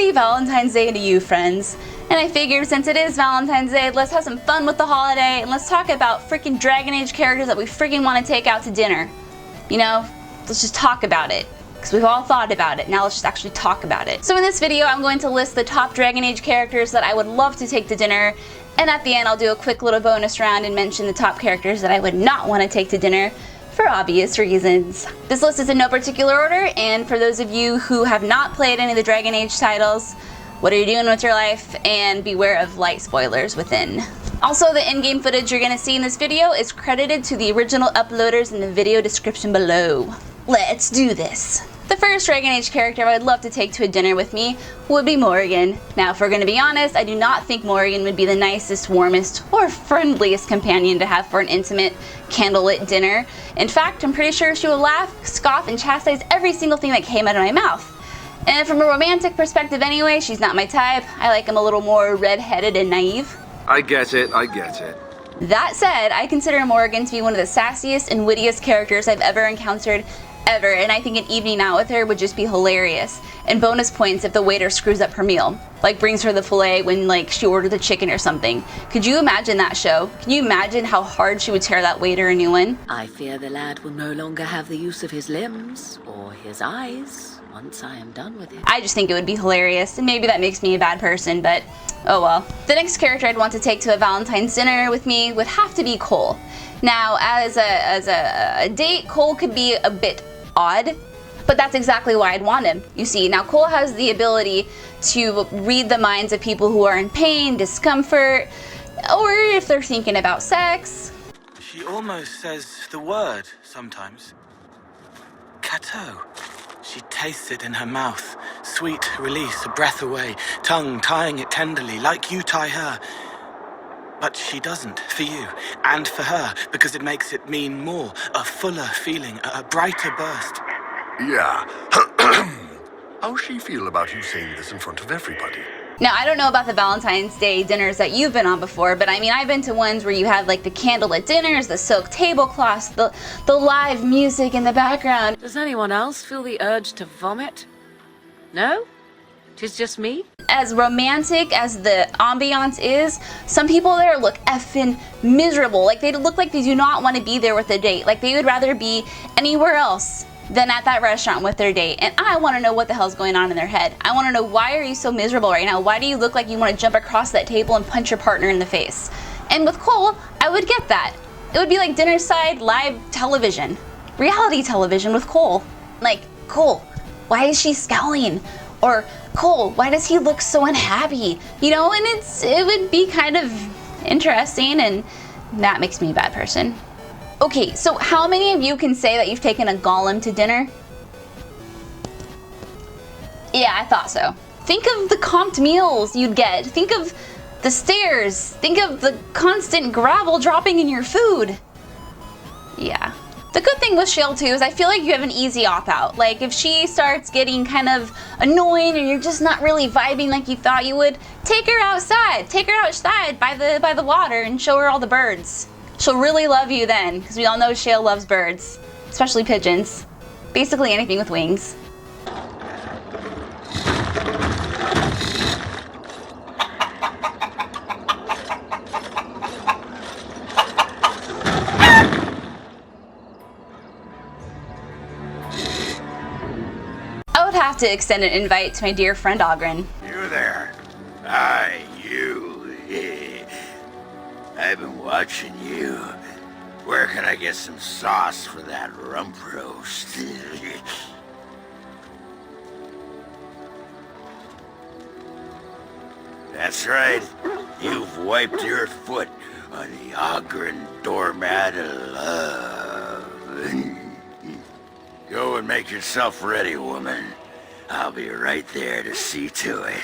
Happy Valentine's Day to you, friends. And I figured since it is Valentine's Day, let's have some fun with the holiday and let's talk about freaking Dragon Age characters that we freaking want to take out to dinner. You know, let's just talk about it. Because we've all thought about it, now let's just actually talk about it. So in this video, I'm going to list the top Dragon Age characters that I would love to take to dinner, and at the end I'll do a quick little bonus round and mention the top characters that I would not want to take to dinner, for obvious reasons. This list is in no particular order, and for those of you who have not played any of the Dragon Age titles, what are you doing with your life? And beware of light spoilers within. Also, the in-game footage you're going to see in this video is credited to the original uploaders in the video description below. Let's do this. The first Dragon Age character I would love to take to a dinner with me would be Morrigan. Now, if we're going to be honest, I do not think Morrigan would be the nicest, warmest, or friendliest companion to have for an intimate, candlelit dinner. In fact, I'm pretty sure she would laugh, scoff, and chastise every single thing that came out of my mouth. And from a romantic perspective anyway, she's not my type. I like him a little more red-headed and naive. I get it. That said, I consider Morrigan to be one of the sassiest and wittiest characters I've ever encountered ever, and I think an evening out with her would just be hilarious. And bonus points if the waiter screws up her meal, like brings her the filet when she ordered the chicken or something. Could you imagine that show? Can you imagine how hard she would tear that waiter a new one? I fear the lad will no longer have the use of his limbs or his eyes once I am done with it. I just think it would be hilarious, and maybe that makes me a bad person, but oh well. The next character I'd want to take to a Valentine's dinner with me would have to be Cole. Now, as a date, Cole could be a bit odd, but that's exactly why I'd want him. You see, now Cole has the ability to read the minds of people who are in pain, discomfort, or if they're thinking about sex. She almost says the word sometimes. Cateau. She tastes it in her mouth. Sweet release, a breath away, tongue tying it tenderly, like you tie her. But she doesn't, for you, and for her, because it makes it mean more, a fuller feeling, a brighter burst. Yeah. How's she feel about you saying this in front of everybody? Now, I don't know about the Valentine's Day dinners that you've been on before, but I mean, I've been to ones where you have the candlelit dinners, the silk tablecloths, the live music in the background. Does anyone else feel the urge to vomit? No? 'Tis just me? As romantic as the ambiance is, some people there look effing miserable. They look like they do not want to be there with a date. They would rather be anywhere else than at that restaurant with their date. And I want to know what the hell's going on in their head. I want to know, why are you so miserable right now? Why do you look like you want to jump across that table and punch your partner in the face? And with Cole, I would get that. It would be like dinner side live television. Reality television with Cole. Cole, why is she scowling? Or, Cole, why does he look so unhappy? You know, and it would be kind of interesting, and that makes me a bad person. Okay, so how many of you can say that you've taken a golem to dinner? Yeah, I thought so. Think of the comped meals you'd get. Think of the stairs. Think of the constant gravel dropping in your food. Yeah. The good thing with Shale too is I feel like you have an easy opt-out. If she starts getting kind of annoying or you're just not really vibing like you thought you would, take her outside. Take her outside by the water and show her all the birds. She'll really love you then, because we all know Shale loves birds, especially pigeons. Basically anything with wings. Have to extend an invite to my dear friend Oghren. You there. Hi, you. I've been watching you. Where can I get some sauce for that rump roast? That's right. You've wiped your foot on the Oghren doormat of love. Go and make yourself ready, woman. I'll be right there to see to it.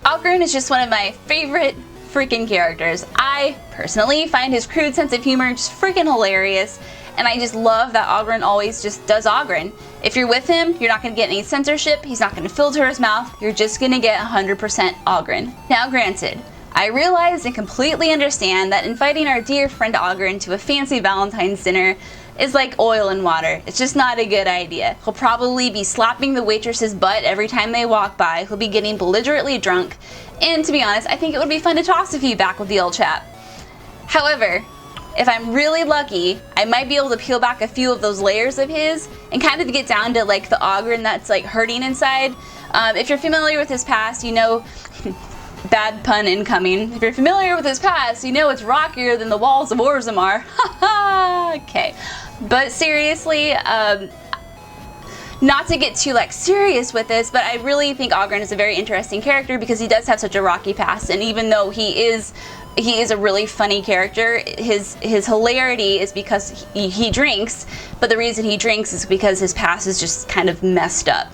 Oghren is just one of my favorite freaking characters. I personally find his crude sense of humor just freaking hilarious, and I just love that Oghren always just does Oghren. If you're with him, you're not going to get any censorship, he's not going to filter his mouth, you're just going to get 100% Oghren. Now granted, I realize and completely understand that inviting our dear friend Oghren to a fancy Valentine's dinner is like oil and water. It's just not a good idea. He'll probably be slapping the waitress's butt every time they walk by. He'll be getting belligerently drunk. And to be honest, I think it would be fun to toss a few back with the old chap. However, if I'm really lucky, I might be able to peel back a few of those layers of his and kind of get down to like the Oghren that's like hurting inside. If you're familiar with his past, you know, bad pun incoming. If you're familiar with his past, you know it's rockier than the walls of Orzammar. Okay, but seriously, not to get too like serious with this, but I really think Oghren is a very interesting character because he does have such a rocky past, and even though he is a really funny character, his hilarity is because he drinks, but the reason he drinks is because his past is just kind of messed up.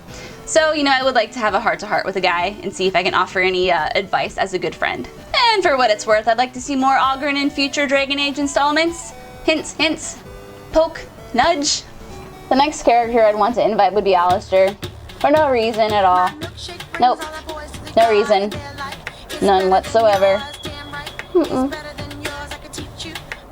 So, you know, I would like to have a heart-to-heart with a guy and see if I can offer any advice as a good friend. And for what it's worth, I'd like to see more Oghren in future Dragon Age installments. Hints, hints, poke, nudge. The next character I'd want to invite would be Alistair. For no reason at all. Nope. No reason. None whatsoever.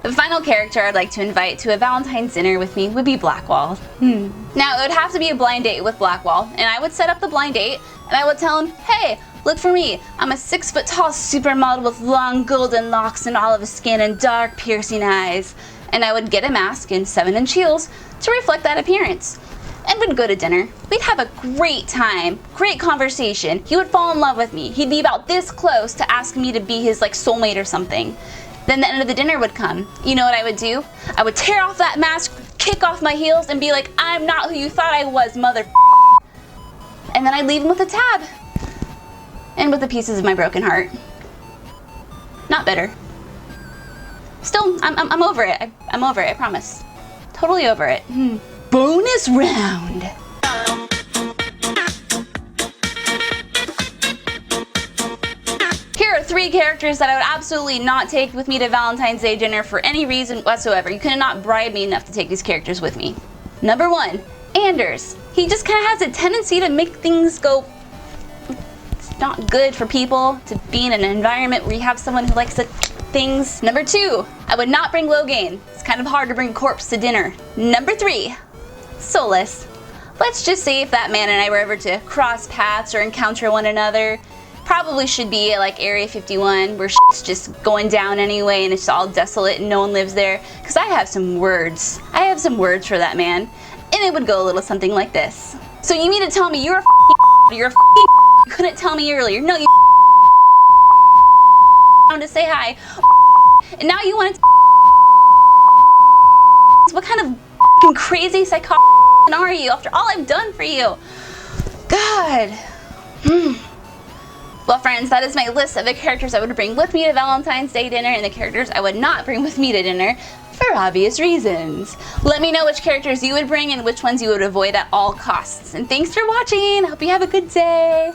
The final character I'd like to invite to a Valentine's dinner with me would be Blackwall. Now, it would have to be a blind date with Blackwall, and I would set up the blind date, and I would tell him, hey, look for me. I'm a 6-foot-tall supermodel with long golden locks and olive skin and dark piercing eyes. And I would get a mask and 7-inch heels to reflect that appearance. And we'd go to dinner. We'd have a great time, great conversation. He would fall in love with me. He'd be about this close to asking me to be his like soulmate or something. Then the end of the dinner would come. You know what I would do? I would tear off that mask, kick off my heels, and be like, I'm not who you thought I was, mother. And then I'd leave him with a tab. And with the pieces of my broken heart. Not bitter. Still, I'm over it. I'm over it, I promise. Totally over it. Bonus round. Here are 3 characters that I would absolutely not take with me to Valentine's Day dinner for any reason whatsoever. You could not bribe me enough to take these characters with me. Number 1, Anders. He just kind of has a tendency to make things go... It's not good for people to be in an environment where you have someone who likes to things. Number 2, I would not bring Logain. It's kind of hard to bring corpse to dinner. Number 3, Solus. Let's just say if that man and I were ever to cross paths or encounter one another, probably should be at like Area 51 where shit's just going down anyway and it's all desolate and no one lives there, because I have some words. I have some words for that man, and it would go a little something like this. So you mean to tell me you're a you're a you couldn't tell me earlier? No, you to say hi, and now you want to what kind of crazy psychotic are you after all I've done for you? God. Well, friends, that is my list of the characters I would bring with me to Valentine's Day dinner and the characters I would not bring with me to dinner for obvious reasons. Let me know which characters you would bring and which ones you would avoid at all costs. And thanks for watching. Hope you have a good day.